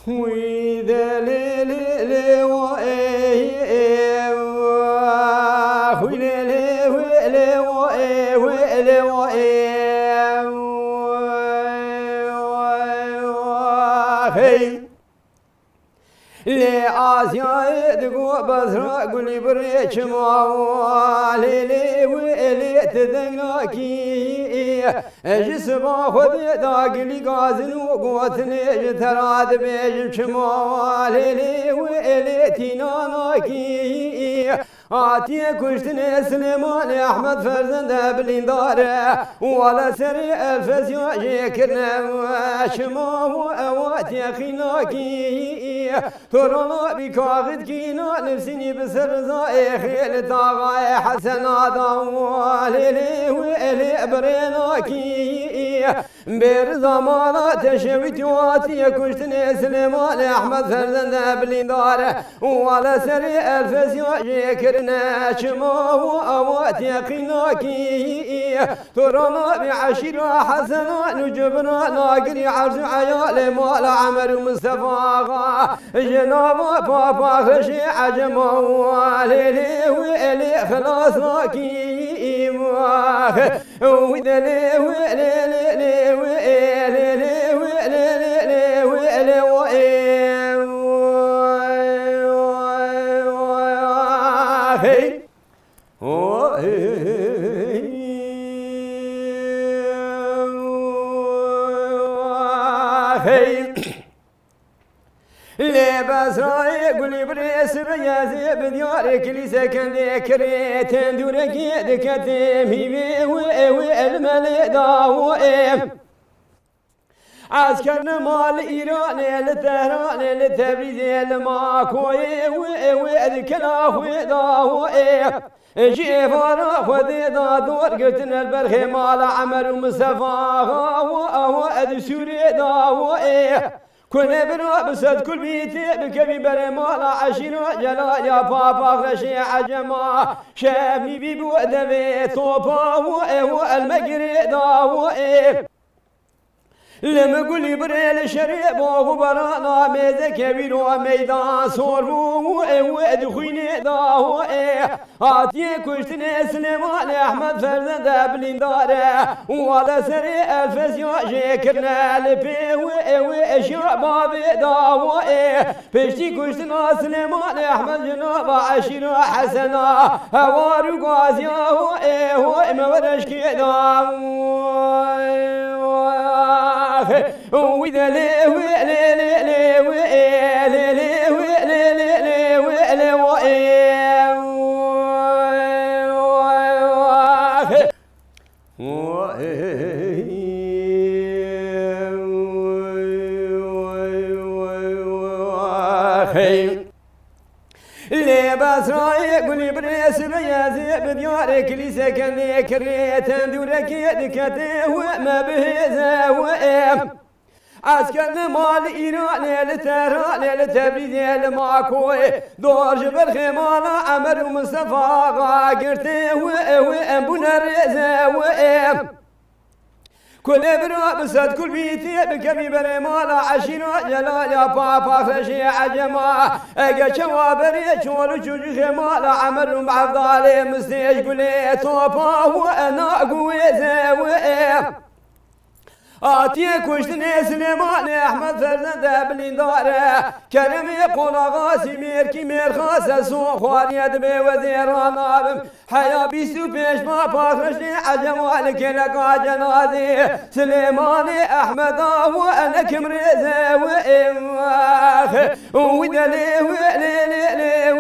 وإذا ليلي لي آسيا دقوا بصرا قولي بريش موالي لي ويلي تذناكي جسما خذ داقلي قازن وقوتني جتراد بيج موالي لي ويلي تيناناكي آتي كشتني سليمان أحمد فرزند بلنداره ولا سري الفزيا جيكرنا وشما وأواتي خلاكي ترانا بكاغد كينا نفسني بسر زائخ لطاغاي حسنا دوالي لي ويلي بريناكي بير زمانا تشويت واتي كشتني سليمان أحمد فرزند بلنداره ولا سري الفزيا جيكرنا شما وأواتي خلاكي ترانا بعشرة حسنا نجبنا ناقري عرض عيالي مال عمر مصطفى جناب بابا خشي عجم والي ويلي خلاص راكي وذلي ويلي ويلي ويلي ويلي ويلي لباس راي قولي بريس بيازي بديار كليسة كان ذكري تندورك دكتم هيبي والملي داوئم عسكرنا مال إيران للتهران للتبريز الماكوي وذكنا داوئم جيفارا خذي دور قلتنا البرخ مال عمر مصطفى وأواد سوري داوئم كل برا بسد كل بيتي بكبي برمالا عشيرا جلا يا بابا خشي عجما شافني بيبو ذبي طوبا والمقري داوئ لما قولي بريل شريب وغبرانا ميزة كبير وميدان صورو وادخيني داوئ آتي كشتني سليمان أحمد فرزند بلنداره ولا سري الفزيا جيكرنا لبي وشعبابي داوئ بشتي كشتنا سليمان أحمد جناب عشيرا حسنا هوارو قاسيا ومورش كدا وإذا لي ويلي لي لي ويلي لي ويلي لي ويلي لباس راي قولي بريس بيازي بديار كليسة كان ذكري تندورك دكته وما بهذا وإم عسكرنا مال إيران للتهران للتبريز الماكوي دور جبل خمانا عمر مصطفى قرته وإم بنرزا وإم كل برا بسد كل بيتي بكبي برمالا عشيرا جلا يا بابا خشي عجما اجا شوابري شور جوج خمالا عمر بعضالي مستيج قولي توبا وانا قوي زاوئ آتي كشتني سليمان أحمد فرزند بلنداره كلمي قول غاسي ميركي ميرخاس سو خواري دبي وزيران آبم حيا بيسو بيش ما باخرشي عجمالك لقا جنازي سليمان أحمد وأنا كمريزة وإماخ وذلي وإلي